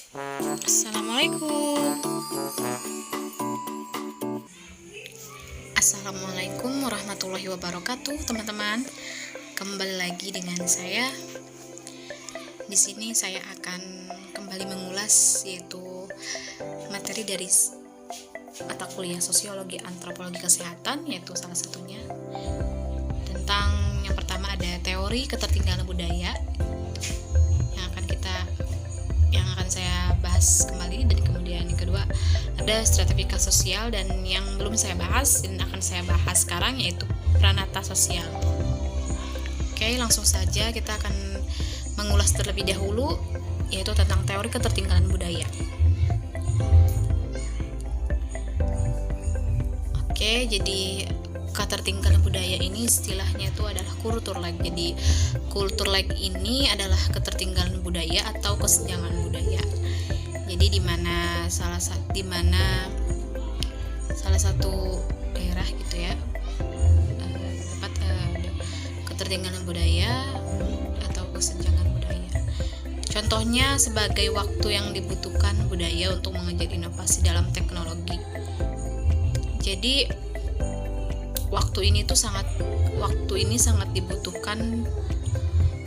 Assalamualaikum. Assalamualaikum warahmatullahi wabarakatuh, teman-teman. Kembali lagi dengan saya. Di sini saya akan kembali mengulas yaitu materi dari mata kuliah Sosiologi Antropologi Kesehatan, yaitu salah satunya tentang yang pertama ada teori ketertinggalan budaya yang akan saya bahas kembali, dan kemudian yang kedua ada stratifikasi sosial, dan yang belum saya bahas dan akan saya bahas sekarang yaitu pranata sosial. Oke, langsung saja kita akan mengulas terlebih dahulu yaitu tentang teori ketertinggalan budaya. Oke, jadi ketertinggalan budaya ini istilahnya itu adalah kultur lag. Jadi kultur lag ini adalah ketertinggalan budaya atau kesenjangan budaya. Jadi di mana salah satu daerah gitu ya dapat ketertinggalan budaya atau kesenjangan budaya. Contohnya sebagai waktu yang dibutuhkan budaya untuk mengejar inovasi dalam teknologi. Jadi waktu ini sangat dibutuhkan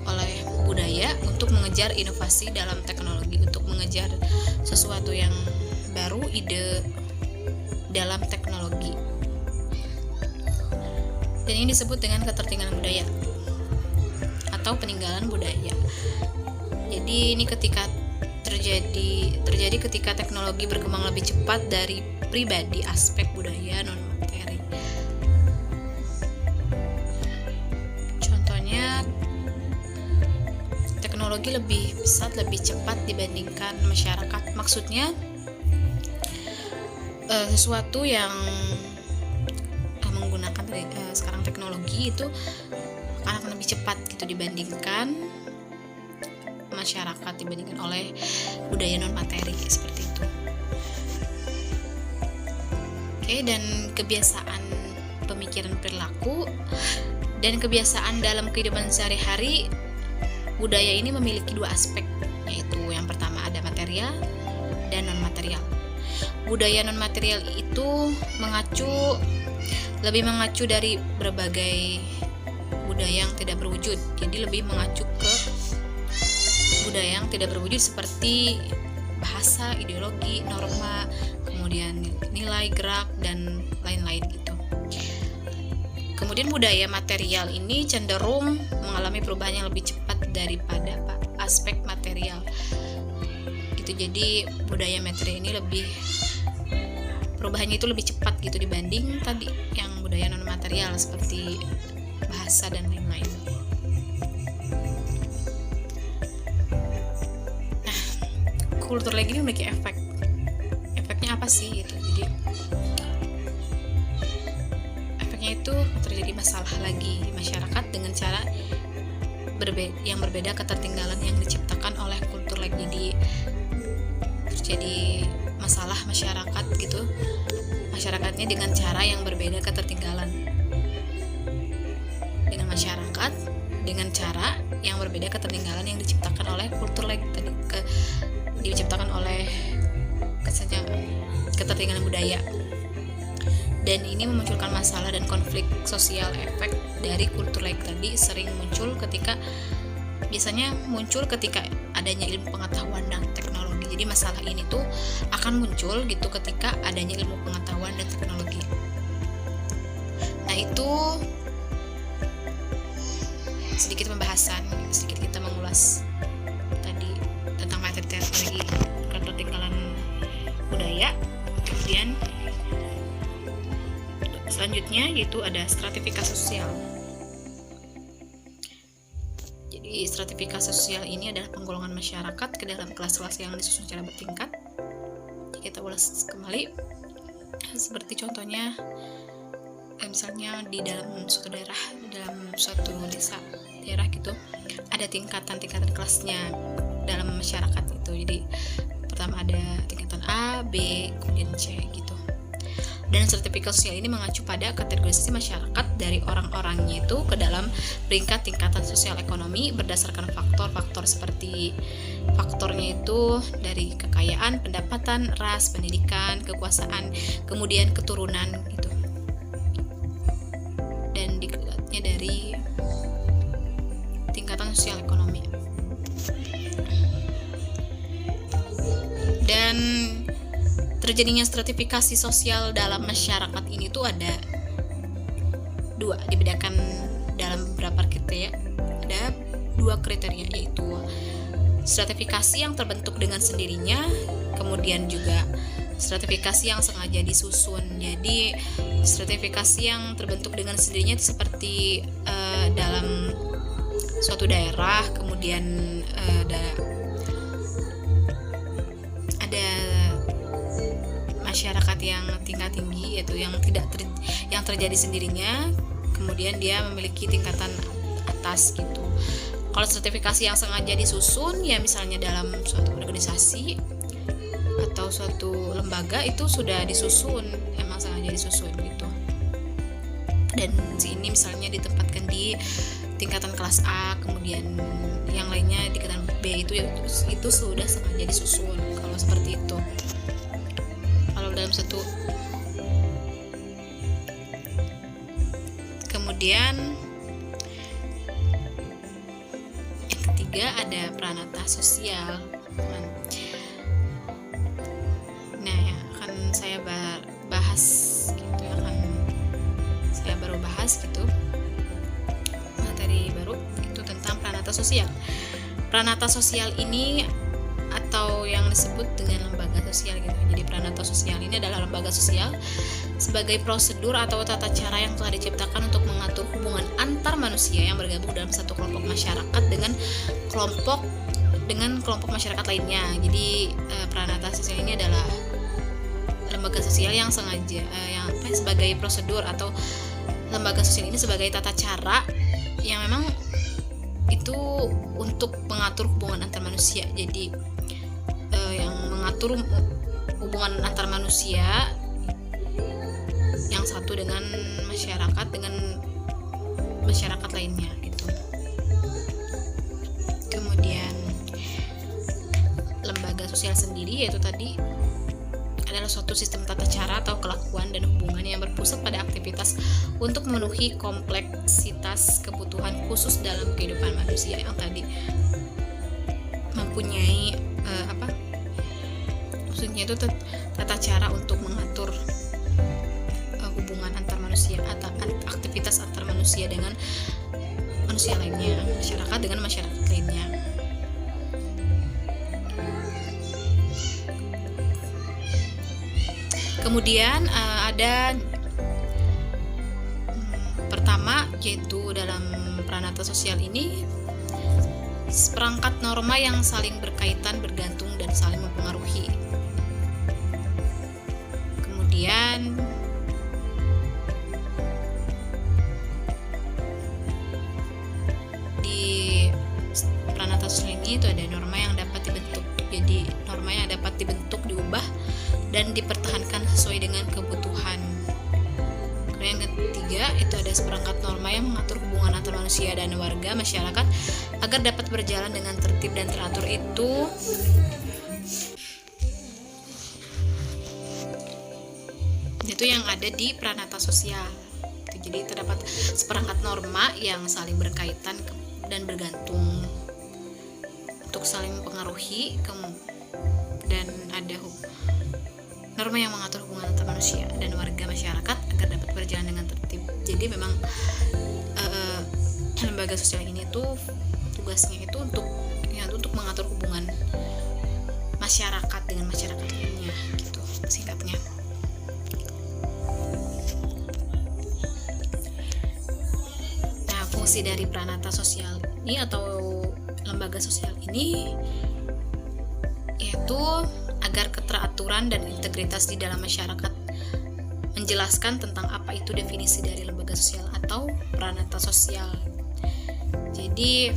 oleh budaya untuk mengejar inovasi dalam teknologi, untuk mengejar sesuatu yang baru, ide dalam teknologi. Dan ini disebut dengan ketertinggalan budaya atau peninggalan budaya. Jadi ini terjadi ketika teknologi berkembang lebih cepat dari pribadi aspek budaya non materi. Contohnya teknologi lebih pesat, lebih cepat dibandingkan masyarakat. Maksudnya sesuatu yang menggunakan sekarang teknologi itu akan lebih cepat gitu dibandingkan masyarakat, dibandingkan oleh budaya non materi seperti itu. Oke, dan kebiasaan pemikiran perilaku dan kebiasaan dalam kehidupan sehari-hari, budaya ini memiliki dua aspek, yaitu yang pertama ada material dan non material. Budaya non material itu lebih mengacu dari berbagai budaya yang tidak berwujud. Jadi lebih mengacu ke budaya yang tidak berwujud seperti bahasa, ideologi, norma, kemudian nilai, gerak, dan lain-lain gitu. Kemudian budaya material ini cenderung mengalami perubahan yang lebih cepat daripada aspek material gitu. Jadi budaya material ini perubahannya itu lebih cepat gitu dibanding tadi yang budaya non material seperti bahasa dan lain-lain. Nah, kultur lagi ini memiliki efeknya apa sih gitu. Jadi efeknya itu terjadi masalah lagi di masyarakat dengan cara yang berbeda ketertinggalan yang diciptakan oleh kultur lagi. Jadi terjadi masalah masyarakat gitu, masyarakatnya dengan cara yang berbeda ketertinggalan dengan masyarakat dengan cara yang berbeda ketertinggalan yang diciptakan oleh kultur lagi tadi, diciptakan oleh ketertinggalan budaya. Dan ini memunculkan masalah dan konflik sosial. Efek dari kultur like tadi biasanya muncul ketika adanya ilmu pengetahuan dan teknologi. Jadi masalah ini tuh akan muncul gitu ketika adanya ilmu pengetahuan dan teknologi. Nah, itu sedikit kita mengulas tadi tentang materi ketertinggalan budaya. Kemudian selanjutnya yaitu ada stratifikasi sosial. Jadi stratifikasi sosial ini adalah penggolongan masyarakat ke dalam kelas-kelas yang disusun secara bertingkat. Jadi kita ulas kembali seperti contohnya misalnya di dalam suatu daerah, dalam suatu daerah gitu, ada tingkatan kelasnya dalam masyarakat itu. Jadi pertama ada tingkatan A, B, kemudian C gitu. Dan sertifikat sosial ini mengacu pada kategorisasi masyarakat dari orang-orangnya itu ke dalam peringkat tingkatan sosial ekonomi berdasarkan faktor-faktor seperti faktornya itu dari kekayaan, pendapatan, ras, pendidikan, kekuasaan, kemudian keturunan gitu. Dan dilihatnya dari tingkatan sosial ekonomi. Dan terjadinya stratifikasi sosial dalam masyarakat ini tuh ada dua, dibedakan dalam beberapa kriteria. Ada dua kriteria, yaitu stratifikasi yang terbentuk dengan sendirinya, kemudian juga stratifikasi yang sengaja disusun. Jadi stratifikasi yang terbentuk dengan sendirinya itu seperti dalam suatu daerah, kemudian ada masyarakat yang tingkat tinggi, yaitu yang yang terjadi sendirinya, kemudian dia memiliki tingkatan atas gitu. Kalau sertifikasi yang sengaja disusun, ya misalnya dalam suatu organisasi atau suatu lembaga itu sudah disusun, emang sengaja disusun gitu. Dan ini misalnya ditempatkan di tingkatan kelas A, kemudian yang lainnya di tingkatan B, itu sudah sengaja disusun kalau seperti itu. Kalau dalam satu, kemudian yang ketiga ada pranata sosial. Nah, yang akan saya bahas gitu, saya baru bahas gitu, materi baru itu tentang pranata sosial. Pranata sosial ini atau yang disebut dengan lembaga sosial gitu. Jadi pranata sosial ini adalah lembaga sosial sebagai prosedur atau tata cara yang telah diciptakan untuk mengatur hubungan antar manusia yang bergabung dalam satu kelompok masyarakat dengan kelompok masyarakat lainnya. Jadi pranata sosial ini adalah lembaga sosial yang sengaja sebagai prosedur, atau lembaga sosial ini sebagai tata cara yang memang itu untuk mengatur hubungan antar manusia. Jadi yang mengatur hubungan antar manusia yang satu dengan masyarakat lainnya gitu. Kemudian lembaga sosial sendiri yaitu tadi adalah suatu sistem tata cara atau kelakuan dan hubungan yang berpusat pada aktivitas untuk memenuhi kompleksitas kebutuhan khusus dalam kehidupan manusia, yang tadi mempunyai maksudnya itu tata cara untuk mengatur hubungan antar manusia atau aktivitas antar manusia dengan manusia lainnya, masyarakat dengan masyarakat lainnya. Kemudian ada pertama, yaitu dalam pranata sosial ini seperangkat norma yang saling berkaitan, bergantung, dan saling mempengaruhi. Kemudian di pranata sosial ini itu ada norma yang dapat dibentuk. Jadi norma yang dapat dibentuk, diubah, dan dipertahankan sesuai dengan kebutuhan. Kemudian yang ketiga itu ada seperangkat norma yang mengatur hubungan antar manusia dan warga masyarakat agar dapat berjalan dengan tertib dan teratur. Itu yang ada di pranata sosial. Jadi terdapat seperangkat norma yang saling berkaitan dan bergantung untuk saling mempengaruhi, dan ada norma yang mengatur hubungan antar manusia dan warga masyarakat agar dapat berjalan dengan tertib. Jadi memang lembaga sosial ini tuh tugasnya itu untuk mengatur hubungan masyarakat dengan masyarakat lainnya gitu singkatnya. Nah, fungsi dari pranata sosial ini atau lembaga sosial ini yaitu agar keteraturan dan integritas di dalam masyarakat, menjelaskan tentang apa itu definisi dari lembaga sosial atau pranata sosial. Jadi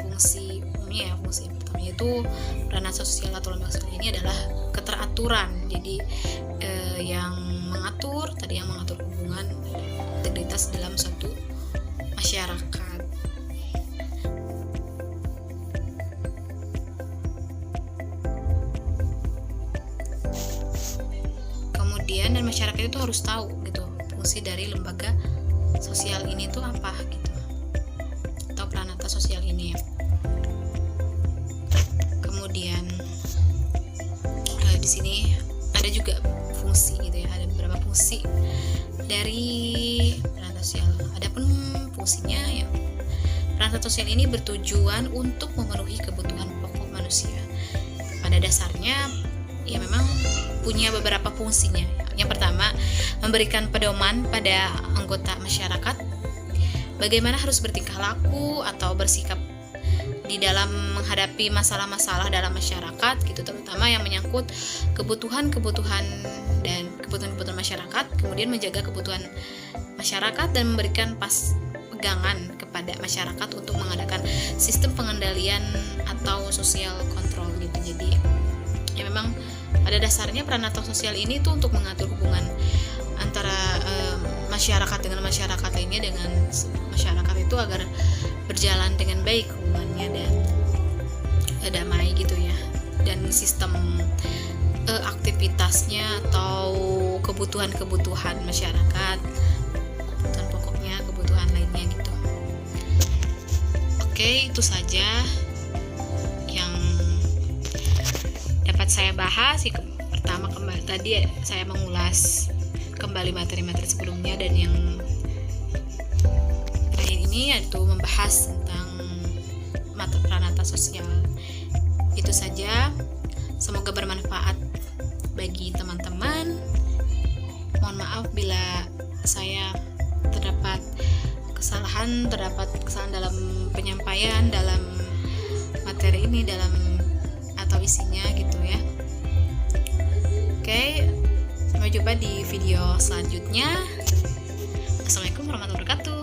fungsi umumnya, fungsi yaitu peranan sosial atau lembaga sosial ini adalah keteraturan. Jadi yang mengatur hubungan integritas dalam suatu masyarakat. Kemudian dan masyarakat itu harus tahu gitu fungsi dari lembaga sosial ini tuh apa gitu, atau pranata sosial ini. Kemudian di sini ada juga fungsi gitu ya, ada beberapa fungsi dari pranata sosial. Adapun fungsinya ya, pranata sosial ini bertujuan untuk memenuhi kebutuhan pokok manusia. Pada dasarnya ya memang punya beberapa fungsinya. Yang pertama, memberikan pedoman pada anggota masyarakat bagaimana harus bertingkah laku atau bersikap di dalam menghadapi masalah-masalah dalam masyarakat gitu, terutama yang menyangkut kebutuhan-kebutuhan masyarakat, kemudian menjaga kebutuhan masyarakat dan memberikan pegangan kepada masyarakat untuk mengadakan sistem pengendalian atau social control gitu. Jadi ya memang pada dasarnya pranata sosial ini tuh untuk mengatur hubungan antara masyarakat dengan masyarakat lainnya, dengan masyarakat itu agar berjalan dengan baik hubungannya dan damai gitu ya. Dan sistem aktivitasnya atau kebutuhan masyarakat, kebutuhan pokoknya, kebutuhan lainnya gitu. Oke, itu saja yang dapat saya bahas. Pertama kembali tadi saya mengulas kembali materi-materi sebelumnya, dan yang terakhir ini yaitu membahas tentang pranata sosial. Itu saja, semoga bermanfaat bagi teman-teman. Mohon maaf bila saya terdapat kesalahan dalam penyampaian dalam materi ini, dalam atau isinya gitu ya. Oke, sampai jumpa di video selanjutnya. Assalamualaikum warahmatullahi wabarakatuh.